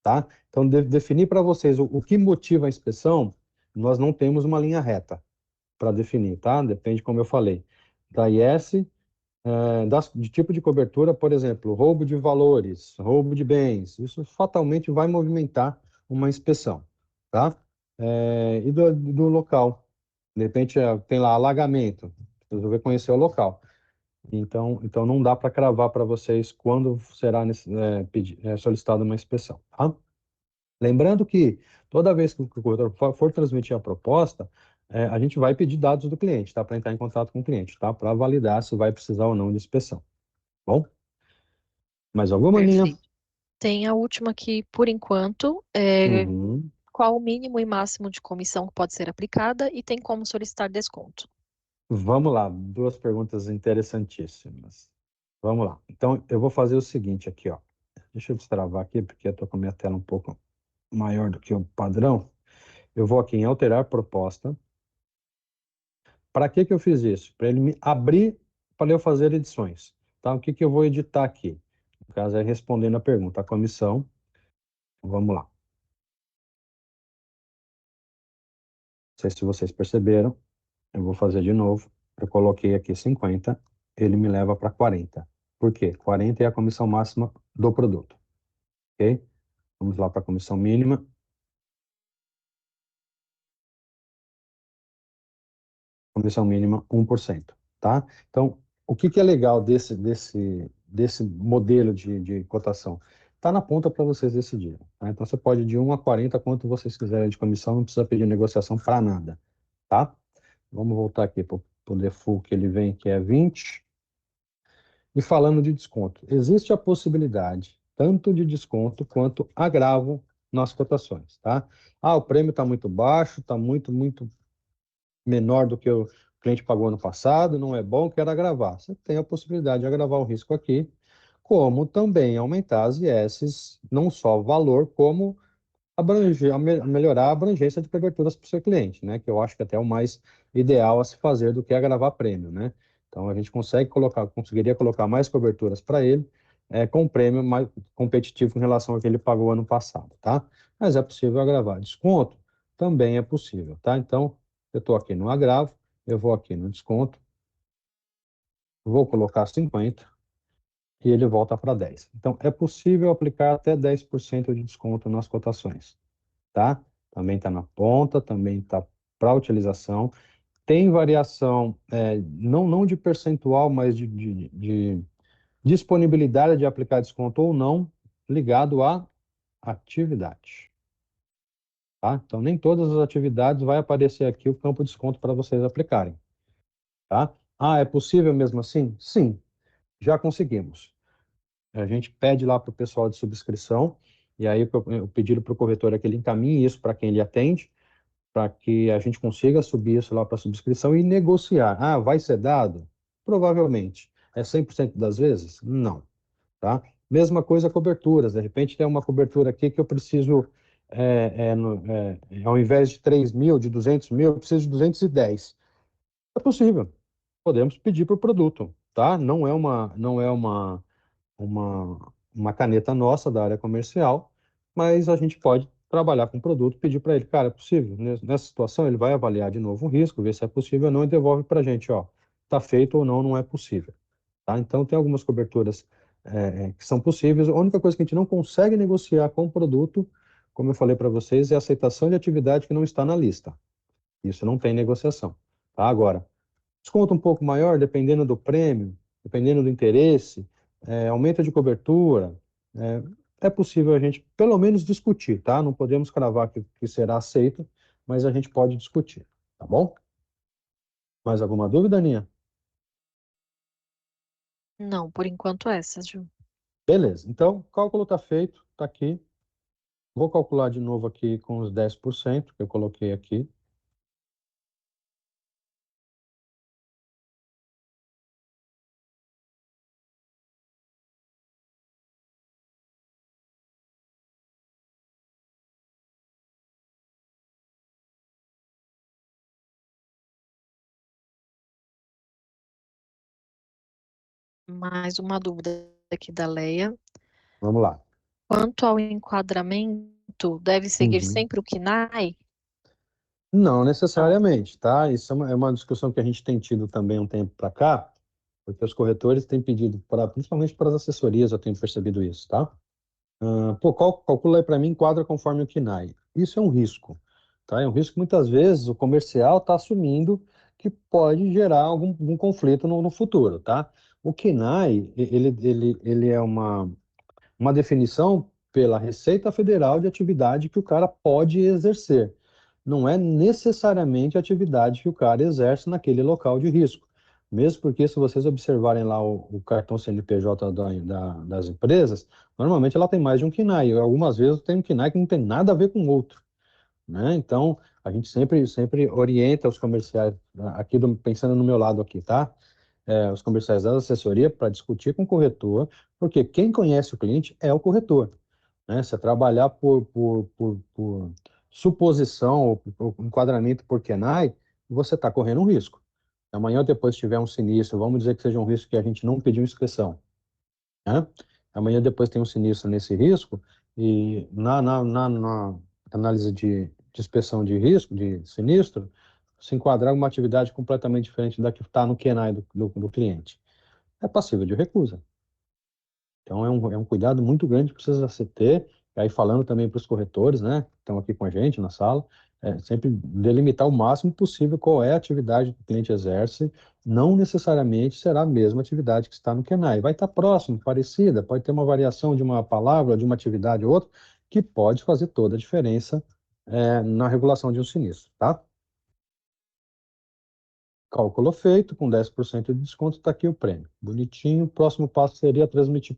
tá? Então, definir para vocês o que motiva a inspeção, nós não temos uma linha reta para definir, tá? Depende, como eu falei, da IS, de tipo de cobertura, por exemplo, roubo de valores, roubo de bens, isso fatalmente vai movimentar uma inspeção, tá? E do local, de repente tem lá alagamento, resolver conhecer o local. Então não dá para cravar para vocês quando será solicitada uma inspeção, tá? Lembrando que toda vez que o corretor for transmitir a proposta, a gente vai pedir dados do cliente, tá? Para entrar em contato com o cliente, tá? Para validar se vai precisar ou não de inspeção. Bom, mais alguma linha? Perfeito. Tem a última aqui, por enquanto, Uhum. qual o mínimo e máximo de comissão que pode ser aplicada e tem como solicitar desconto? Vamos lá, duas perguntas interessantíssimas. Vamos lá. Então, eu vou fazer o seguinte aqui, ó. Deixa eu destravar aqui, porque eu estou com a minha tela um pouco maior do que o padrão. Eu vou aqui em alterar proposta. Para que que eu fiz isso? Para ele me abrir para eu fazer edições. Tá? O que que eu vou editar aqui? No caso, é respondendo a pergunta. A comissão, vamos lá. Não sei se vocês perceberam. Eu vou fazer de novo. Eu coloquei aqui 50, ele me leva para 40. Por quê? 40 é a comissão máxima do produto, ok? Vamos lá para a comissão mínima. Comissão mínima 1%, tá? Então, o que que é legal desse modelo de cotação? Está na ponta para vocês decidirem, tá? Então, você pode de 1 a 40, quanto vocês quiserem de comissão, não precisa pedir negociação para nada, tá? Vamos voltar aqui para o default que ele vem, que é 20. E falando de desconto, existe a possibilidade tanto de desconto quanto agravo nas cotações, tá? O prêmio está muito baixo, está muito menor do que o cliente pagou ano passado, não é bom, quero agravar. Você tem a possibilidade de agravar o risco aqui, como também aumentar as ISs, não só o valor, como melhorar a abrangência de coberturas para o seu cliente, né? Que eu acho que até é o mais ideal a se fazer do que agravar prêmio, né? Então a gente conseguiria colocar mais coberturas para ele, com um prêmio mais competitivo em relação ao que ele pagou ano passado, tá? Mas é possível agravar. Desconto também é possível, tá? Então eu estou aqui no agravo, eu vou aqui no desconto, vou colocar 50 e ele volta para 10. Então é possível aplicar até 10% de desconto nas cotações, tá? Também está na ponta, também está para utilização. Tem variação, não de percentual, mas de disponibilidade de aplicar desconto ou não, ligado à atividade. Tá? Então, nem todas as atividades vai aparecer aqui o campo de desconto para vocês aplicarem. Tá? É possível mesmo assim? Sim, já conseguimos. A gente pede lá para o pessoal de subscrição, e aí eu pedi para o corretor é que ele encaminhe isso para quem ele atende, para que a gente consiga subir isso lá para subscrição e negociar. Ah, vai ser dado? Provavelmente. É 100% das vezes? Não, tá? Mesma coisa coberturas. De repente tem uma cobertura aqui que eu preciso, ao invés de 3.000, de 200.000, eu preciso de 210. É possível. Podemos pedir por produto, tá? Não é uma caneta nossa da área comercial, mas a gente pode trabalhar com o produto, pedir para ele, cara, é possível? Nessa situação, ele vai avaliar de novo o risco, ver se é possível ou não e devolve para a gente, ó, está feito ou não, não é possível, tá? Então, tem algumas coberturas que são possíveis. A única coisa que a gente não consegue negociar com o produto, como eu falei para vocês, é a aceitação de atividade que não está na lista. Isso não tem negociação, tá? Agora, desconto um pouco maior, dependendo do prêmio, dependendo do interesse, aumento de cobertura, é possível a gente, pelo menos, discutir, tá? Não podemos cravar que será aceito, mas a gente pode discutir, tá bom? Mais alguma dúvida, Aninha? Não, por enquanto essas, Ju. Beleza, então, o cálculo está feito, está aqui. Vou calcular de novo aqui com os 10% que eu coloquei aqui. Mais uma dúvida aqui da Leia. Vamos lá. Quanto ao enquadramento, deve seguir Uhum. sempre o KNAI? Não Não. necessariamente, tá? Isso é uma discussão que a gente tem tido também um tempo para cá, porque os corretores têm pedido, principalmente para as assessorias, eu tenho percebido isso, tá? Pô, calcula aí para mim, enquadra conforme o KNAI. Isso é um risco, tá? É um risco que muitas vezes o comercial está assumindo que pode gerar algum conflito no futuro, tá? O KNAI, ele é uma definição pela Receita Federal de atividade que o cara pode exercer. Não é necessariamente a atividade que o cara exerce naquele local de risco. Mesmo porque, se vocês observarem lá o cartão CNPJ das empresas, normalmente ela tem mais de um KNAI. Algumas vezes tem um KNAI que não tem nada a ver com o outro, né? Então, a gente sempre orienta os comerciais, aqui pensando no meu lado aqui, tá? Os comerciais da assessoria para discutir com o corretor, porque quem conhece o cliente é o corretor, né? Se trabalhar por suposição ou por enquadramento por KENAI, você está correndo um risco. Amanhã ou depois tiver um sinistro, vamos dizer que seja um risco que a gente não pediu inscrição, né? Amanhã depois tem um sinistro nesse risco e na análise de inspeção de risco, de sinistro, se enquadrar uma atividade completamente diferente da que está no KENAI do cliente. É passível de recusa. Então, é um cuidado muito grande que precisa se ter. E aí, falando também para os corretores, né, que estão aqui com a gente na sala, sempre delimitar o máximo possível qual é a atividade que o cliente exerce. Não necessariamente será a mesma atividade que está no KENAI. Vai estar próximo, parecida, pode ter uma variação de uma palavra, de uma atividade ou outra, que pode fazer toda a diferença, na regulação de um sinistro, tá? Cálculo feito, com 10% de desconto, está aqui o prêmio. Bonitinho. O próximo passo seria transmitir,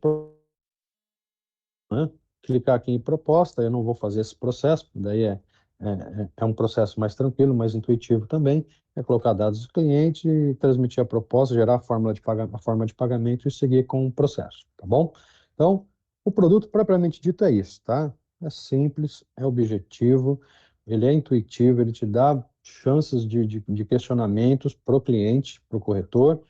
né? Clicar aqui em proposta, eu não vou fazer esse processo, daí é um processo mais tranquilo, mais intuitivo também, é colocar dados do cliente, transmitir a proposta, gerar a forma de pagamento e seguir com o processo, tá bom? Então, o produto propriamente dito é isso, tá? É simples, é objetivo, ele é intuitivo, ele te dá chances de questionamentos para o cliente, para o corretor,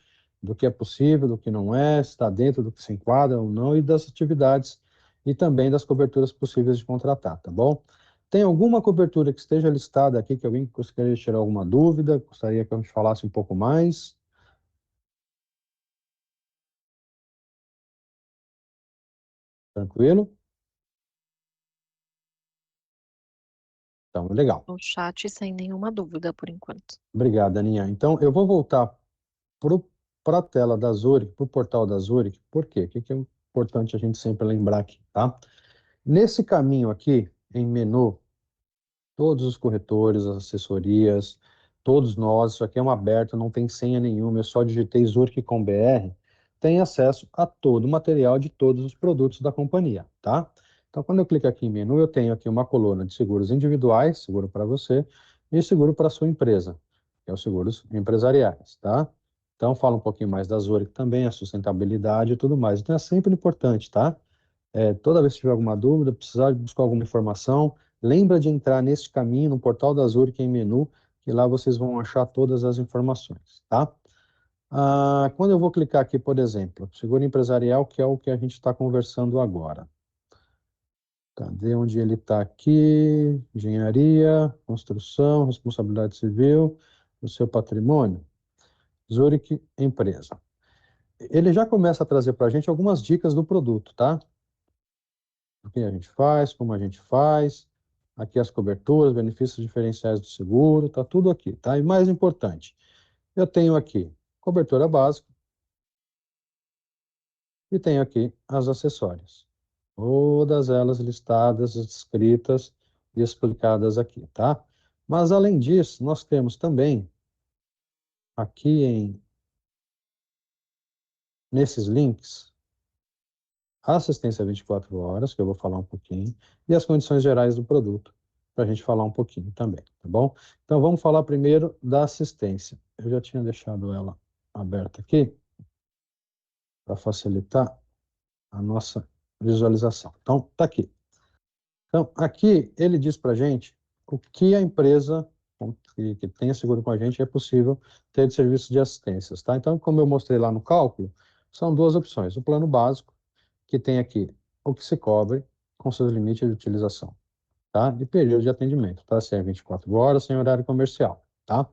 do que é possível, do que não é, se está dentro do que se enquadra ou não, e das atividades e também das coberturas possíveis de contratar, tá bom? Tem alguma cobertura que esteja listada aqui que alguém gostaria de tirar alguma dúvida? Gostaria que eu me falasse um pouco mais? Tranquilo? Então, legal. No chat sem nenhuma dúvida por enquanto. Obrigado, Aninha. Então, eu vou voltar para a tela da Zurich, para o portal da Zurich. Por quê? O que é importante a gente sempre lembrar aqui, tá? Nesse caminho aqui, em menu, todos os corretores, as assessorias, todos nós, isso aqui é um aberto, não tem senha nenhuma, eu só digitei Zurich com BR, tem acesso a todo o material de todos os produtos da companhia, tá? Então, quando eu clico aqui em menu, eu tenho aqui uma coluna de seguros individuais, seguro para você, e seguro para a sua empresa, que é os seguros empresariais, tá? Então, fala um pouquinho mais da Zurich também, a sustentabilidade e tudo mais. Então, é sempre importante, tá? Toda vez que tiver alguma dúvida, precisar de buscar alguma informação, lembra de entrar nesse caminho, no portal da Zurich em menu, que lá vocês vão achar todas as informações, tá? Quando eu vou clicar aqui, por exemplo, seguro empresarial, que é o que a gente está conversando agora. Cadê onde ele está aqui? Engenharia, construção, responsabilidade civil, o seu patrimônio. Zurich Empresa. Ele já começa a trazer para a gente algumas dicas do produto, tá? O que a gente faz, como a gente faz, aqui as coberturas, benefícios diferenciais do seguro, tá tudo aqui, tá? E mais importante, eu tenho aqui cobertura básica e tenho aqui as acessórias. Todas elas listadas, descritas e explicadas aqui, tá? Mas além disso, nós temos também aqui nesses links a assistência 24 horas, que eu vou falar um pouquinho, e as condições gerais do produto, para a gente falar um pouquinho também, tá bom? Então vamos falar primeiro da assistência. Eu já tinha deixado ela aberta aqui para facilitar a nossa visualização. Então, tá aqui. Então, aqui ele diz para a gente o que a empresa que tenha seguro com a gente é possível ter de serviços de assistências, tá? Então, como eu mostrei lá no cálculo, são duas opções. O plano básico, que tem aqui o que se cobre com seus limites de utilização, tá? De período de atendimento, tá? Se é 24 horas, sem horário comercial, tá?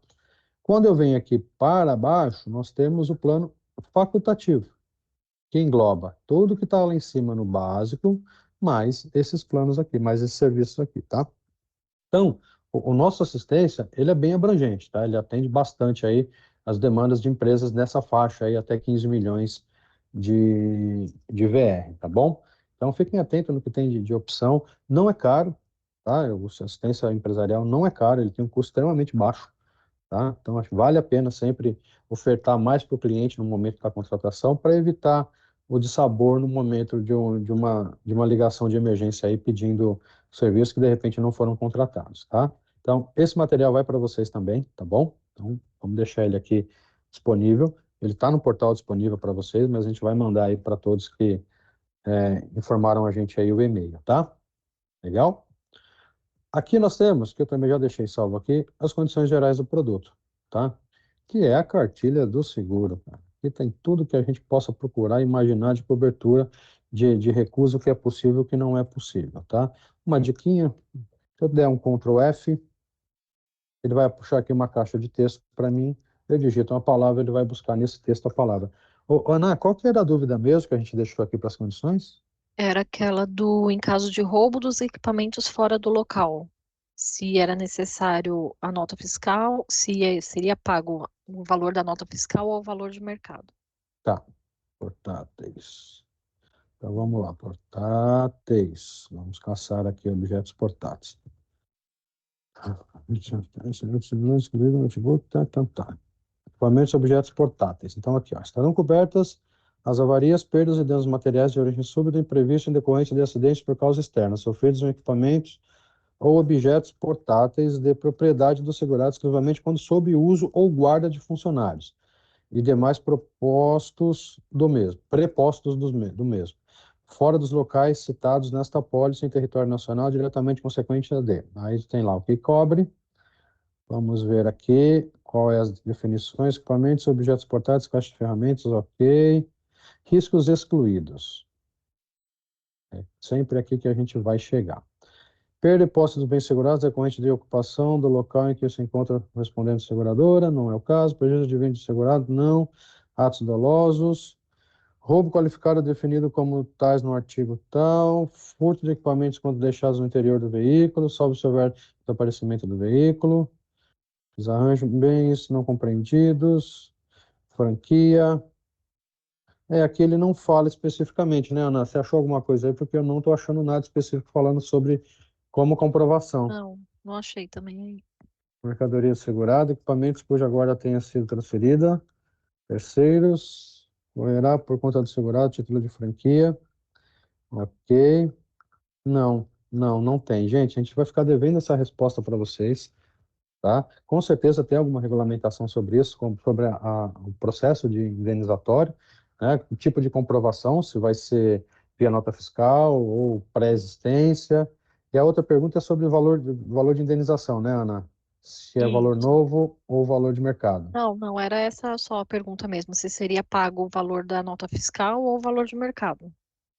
Quando eu venho aqui para baixo, nós temos o plano facultativo, que engloba tudo que está lá em cima no básico, mais esses planos aqui, mais esses serviços aqui, tá? Então, o nosso assistência, ele é bem abrangente, tá? Ele atende bastante aí as demandas de empresas nessa faixa aí, até 15 milhões de VR, tá bom? Então, fiquem atentos no que tem de opção. Não é caro, tá? O assistência empresarial não é caro, ele tem um custo extremamente baixo, tá? Então, acho que vale a pena sempre ofertar mais para o cliente no momento da contratação para evitar o dissabor no momento de uma ligação de emergência aí pedindo serviços que de repente não foram contratados, tá? Então, esse material vai para vocês também, tá bom? Então, vamos deixar ele aqui disponível. Ele está no portal disponível para vocês, mas a gente vai mandar aí para todos que informaram a gente aí o e-mail, tá? Legal? Aqui nós temos, que eu também já deixei salvo aqui, as condições gerais do produto, tá? Que é a cartilha do seguro, cara. Aqui tem tudo que a gente possa procurar, imaginar de cobertura, de recuso, o que é possível e o que não é possível, tá? Uma diquinha, se eu der um Ctrl F, ele vai puxar aqui uma caixa de texto para mim, eu digito uma palavra, ele vai buscar nesse texto a palavra. Ô, Ana, qual que era a dúvida mesmo que a gente deixou aqui para as condições? Era aquela do, em caso de roubo dos equipamentos fora do local. Se era necessário a nota fiscal, se seria pago o valor da nota fiscal ou o valor de mercado. Tá, portáteis. Então vamos lá, portáteis. Vamos caçar aqui objetos portáteis. Notebook, tá. Equipamentos e objetos portáteis. Então aqui, ó, estarão cobertas as avarias, perdas e danos materiais de origem súbita e imprevista em decorrência de acidentes por causa externa, sofridos em equipamentos ou objetos portáteis de propriedade do segurado exclusivamente quando sob uso ou guarda de funcionários e demais prepostos do mesmo, fora dos locais citados nesta apólice em território nacional, diretamente consequente de. Aí tem lá o que cobre. Vamos ver aqui qual é as definições, equipamentos, objetos portáteis, caixa de ferramentas, ok. Riscos excluídos. É sempre aqui que a gente vai chegar. Perda e posse dos bens segurados decorrente de ocupação do local em que se encontra correspondente seguradora, não é o caso. Prejuízo de bem segurado, não. Atos dolosos. Roubo qualificado definido como tais no artigo tal. Furto de equipamentos quando deixados no interior do veículo, salvo se houver desaparecimento do veículo. Desarranjo de bens não compreendidos. Franquia. Aqui ele não fala especificamente, né, Ana? Você achou alguma coisa aí? Porque eu não estou achando nada específico falando sobre como comprovação. Não, não achei também aí. Mercadoria segurada, equipamentos cuja guarda tenha sido transferida, terceiros, correrá por conta do segurado, título de franquia, ok. Não tem. Gente, a gente vai ficar devendo essa resposta para vocês. tá? Com certeza tem alguma regulamentação sobre isso, sobre o processo de indenizatório, né? O tipo de comprovação, se vai ser via nota fiscal ou pré-existência. E a outra pergunta é sobre o valor de indenização, né, Ana? Se é valor Isso. novo ou valor de mercado. Não, não, era essa só a pergunta mesmo, se seria pago o valor da nota fiscal ou o valor de mercado.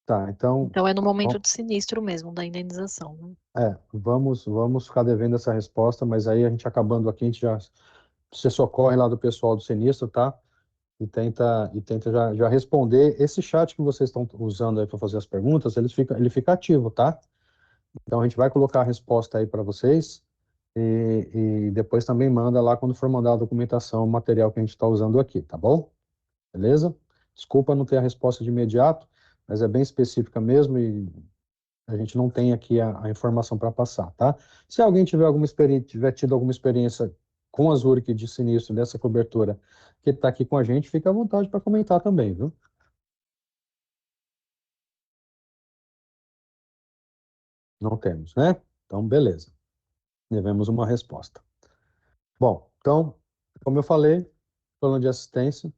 Tá, então, Então é no momento bom, de sinistro mesmo, da indenização, né? vamos ficar devendo essa resposta, mas aí a gente acabando aqui, a gente já você socorre lá do pessoal do Sinistro, tá? E tenta já responder. Esse chat que vocês estão usando aí para fazer as perguntas, ele fica ativo, tá? Então a gente vai colocar a resposta aí para vocês e depois também manda lá quando for mandar a documentação, o material que a gente está usando aqui, tá bom? Beleza? Desculpa não ter a resposta de imediato, mas é bem específica mesmo e a gente não tem aqui a informação para passar, tá? Se alguém tiver tido alguma experiência com a Zurich de sinistro dessa cobertura que está aqui com a gente, fica à vontade para comentar também, viu? Não temos, né? Então, beleza. Devemos uma resposta. Bom, então, como eu falei, plano de assistência,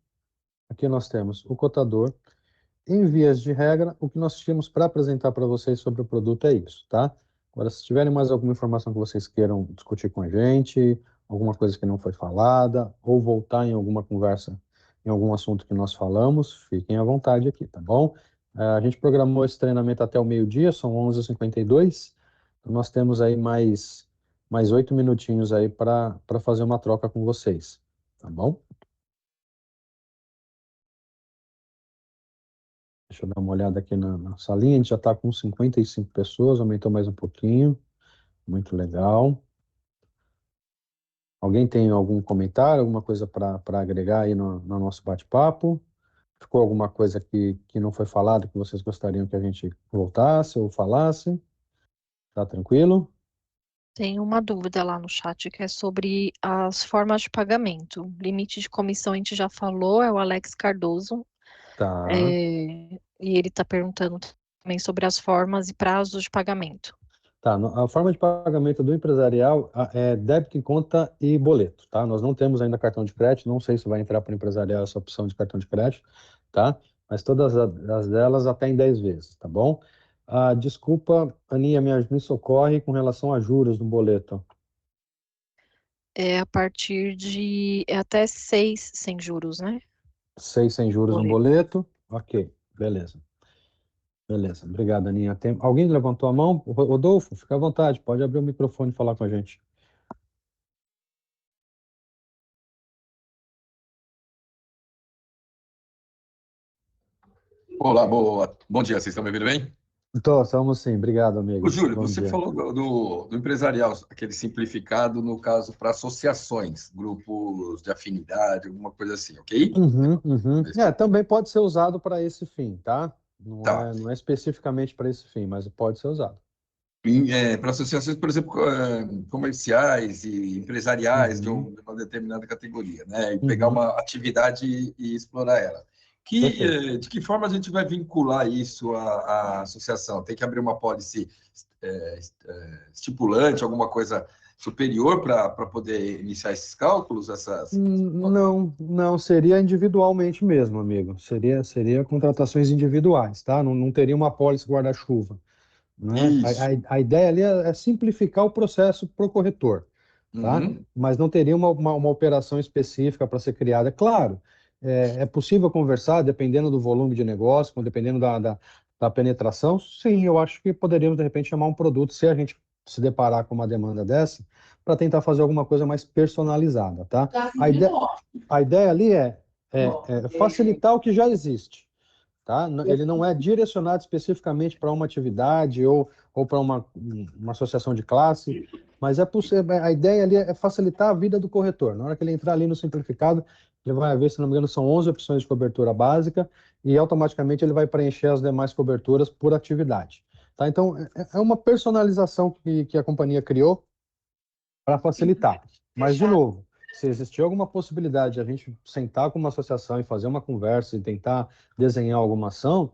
aqui nós temos o cotador. Em vias de regra, o que nós tínhamos para apresentar para vocês sobre o produto é isso, tá? Agora, se tiverem mais alguma informação que vocês queiram discutir com a gente, alguma coisa que não foi falada, ou voltar em alguma conversa, em algum assunto que nós falamos, fiquem à vontade aqui, tá bom? A gente programou esse treinamento até o meio-dia, são 11h52, então nós temos aí mais 8 minutinhos aí para fazer uma troca com vocês, tá bom? Deixa eu dar uma olhada aqui na salinha. A gente já está com 55 pessoas, aumentou mais um pouquinho. Muito legal. Alguém tem algum comentário, alguma coisa para agregar aí no nosso bate-papo? Ficou alguma coisa que não foi falado que vocês gostariam que a gente voltasse ou falasse? Tá tranquilo? Tem uma dúvida lá no chat que é sobre as formas de pagamento. Limite de comissão a gente já falou, é o Alex Cardoso, Tá. e ele está perguntando também sobre as formas e prazos de pagamento. Tá, a forma de pagamento do empresarial é débito em conta e boleto, tá? Nós não temos ainda cartão de crédito, não sei se vai entrar para o empresarial essa opção de cartão de crédito, tá? Mas todas as delas até em 10 vezes, tá bom? Desculpa, Aninha, me socorre com relação a juros do boleto. É a partir de é até 6 sem juros, né? 6 sem juros no Boleto. boleto? Ok, beleza. Beleza, obrigado, Aninha. Alguém levantou a mão? Rodolfo, fica à vontade, pode abrir o microfone e falar com a gente. Olá, bom dia, vocês estão me ouvindo bem? Então, estamos sim, obrigado, Ô, amigo. Júlio, Bom você dia. falou do empresarial, aquele simplificado, no caso, para associações, grupos de afinidade, alguma coisa assim, ok? Uhum, uhum. Também pode ser usado para esse fim, tá? Não Tá. é, não é especificamente para esse fim, mas pode ser usado. Para associações, por exemplo, comerciais e empresariais Uhum, de uma determinada categoria, né? E pegar uhum. uma atividade e explorar ela. Perfeito. De que forma a gente vai vincular isso à associação? Tem que abrir uma pólice estipulante, alguma coisa superior para poder iniciar esses cálculos, essas... Não, não, seria individualmente mesmo, amigo. Seria contratações individuais, tá? Não teria uma apólice guarda-chuva, né? Isso. A ideia ali é simplificar o processo para o corretor, tá? Uhum. Mas não teria uma operação específica para ser criada. Claro, é possível conversar, dependendo do volume de negócio, dependendo da penetração. Sim, eu acho que poderíamos, de repente, chamar um produto, se a gente se deparar com uma demanda dessa, para tentar fazer alguma coisa mais personalizada, tá? A ideia ali é facilitar o que já existe, tá? Ele não é direcionado especificamente para uma atividade ou para uma associação de classe, mas a ideia ali é facilitar a vida do corretor. Na hora que ele entrar ali no simplificado, ele vai ver, se não me engano, são 11 opções de cobertura básica e automaticamente ele vai preencher as demais coberturas por atividade. Tá? Então, é uma personalização que a companhia criou para facilitar. Mas, de novo, se existir alguma possibilidade de a gente sentar com uma associação e fazer uma conversa e tentar desenhar alguma ação,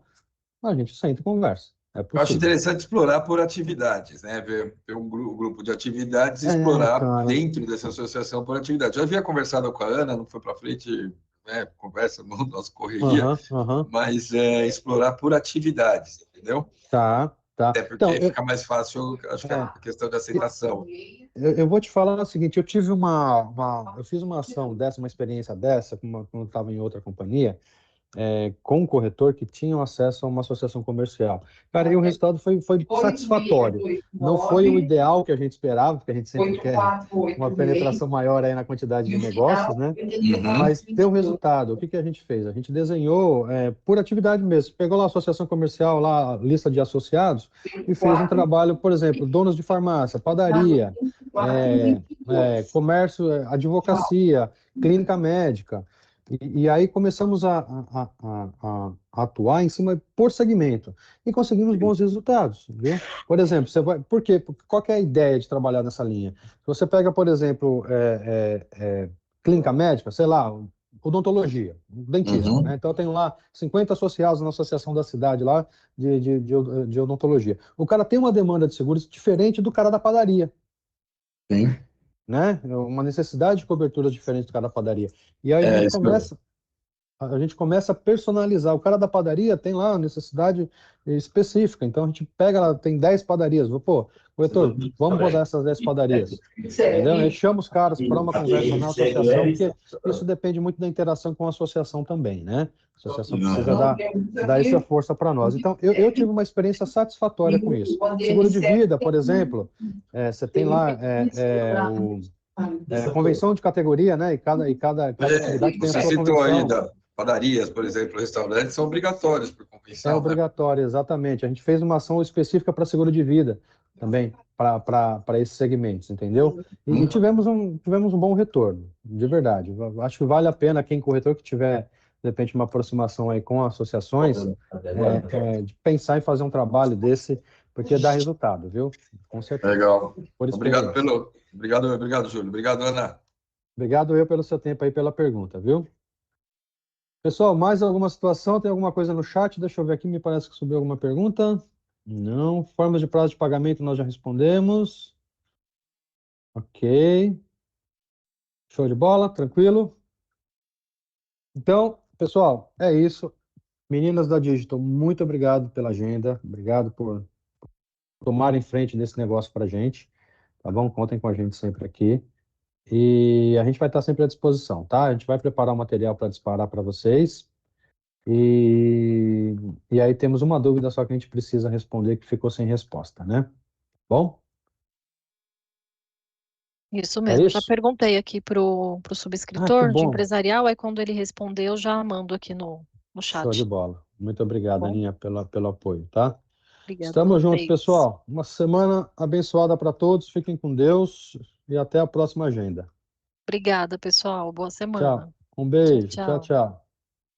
a gente senta e conversa. É Eu acho possível. interessante explorar por atividades, né? Ver um grupo de atividades e explorar Cara. dentro dessa associação por atividades. Já havia conversado com a Ana, não foi para frente, né? Conversa, no nosso correria, Aham, aham. mas explorar por atividades, entendeu? Tá, tá. É Então, porque fica mais fácil, acho que a é, questão de aceitação. eu vou te falar o seguinte, eu tive eu fiz uma ação dessa, uma experiência dessa, quando eu estava em outra companhia, com um corretor que tinham acesso a uma associação comercial. Cara, e o resultado foi satisfatório. Não foi o ideal que a gente esperava, porque a gente sempre quer uma penetração maior aí na quantidade de negócios, né? Uhum. Mas deu resultado. O que que a gente fez? A gente desenhou por atividade mesmo. Pegou lá a associação comercial, lá a lista de associados, e fez um trabalho, por exemplo, donos de farmácia, padaria, comércio, advocacia, clínica médica. E aí começamos a atuar em cima por segmento e conseguimos bons resultados, viu? Por exemplo, por quê? Qual que é a ideia de trabalhar nessa linha? Se você pega, por exemplo, clínica médica, sei lá, odontologia, um dentista, né? Uhum. Então eu tenho lá 50 associados na associação da cidade lá de odontologia. O cara tem uma demanda de seguros diferente do cara da padaria, Sim. né? Uma necessidade de cobertura diferente do cara da padaria. E aí É isso mesmo. a gente começa a personalizar. O cara da padaria tem lá uma necessidade específica, então a gente pega lá, tem 10 padarias. Pô, corretor, vamos rodar essas 10 padarias. Entendeu? Aí chama os caras para uma conversa na associação, porque isso depende muito da interação com a associação também, né? A associação precisa dar essa força para nós. Então, eu tive uma experiência satisfatória com isso. Seguro de vida, por exemplo, você tem lá a convenção de categoria, né? Cada atividade tem a Você sua citou aí convenção. da padarias, por exemplo, restaurantes são obrigatórios por É convenção, né? obrigatório, exatamente. A gente fez uma ação específica para seguro de vida também, para esses segmentos, entendeu? E tivemos um bom retorno, de verdade. Eu acho que vale a pena quem corretor que tiver, de repente, uma aproximação aí com associações, de pensar em fazer um trabalho desse, porque dá resultado, viu? Com certeza. Legal. Por Obrigado experiência. obrigado, Júlio. Obrigado, Ana. Obrigado eu pelo seu tempo aí, pela pergunta, viu? Pessoal, mais alguma situação? Tem alguma coisa no chat? Deixa eu ver aqui, me parece que subiu alguma pergunta. Não. Formas de prazo de pagamento nós já respondemos. Ok. Show de bola, tranquilo. Então, pessoal, é isso. Meninas da Digital, muito obrigado pela agenda. Obrigado por tomarem frente nesse negócio para a gente. Tá bom? Contem com a gente sempre aqui. E a gente vai estar sempre à disposição, tá? A gente vai preparar o material para disparar para vocês. E, e aí temos uma dúvida só que a gente precisa responder que ficou sem resposta, né? Bom, Isso é mesmo. Já isso? perguntei aqui pro Ah, que subscritor de bom. empresarial, aí quando ele respondeu, já mando aqui no Show de chat. bola. Muito Tá obrigado, bom? Aninha, pelo apoio, tá? Obrigada a Estamos juntos, vocês. pessoal. Uma semana abençoada para todos. Fiquem com Deus e até a próxima agenda. Obrigada, pessoal. Boa Tchau. semana. Um Tchau, beijo. Tchau, tchau. tchau.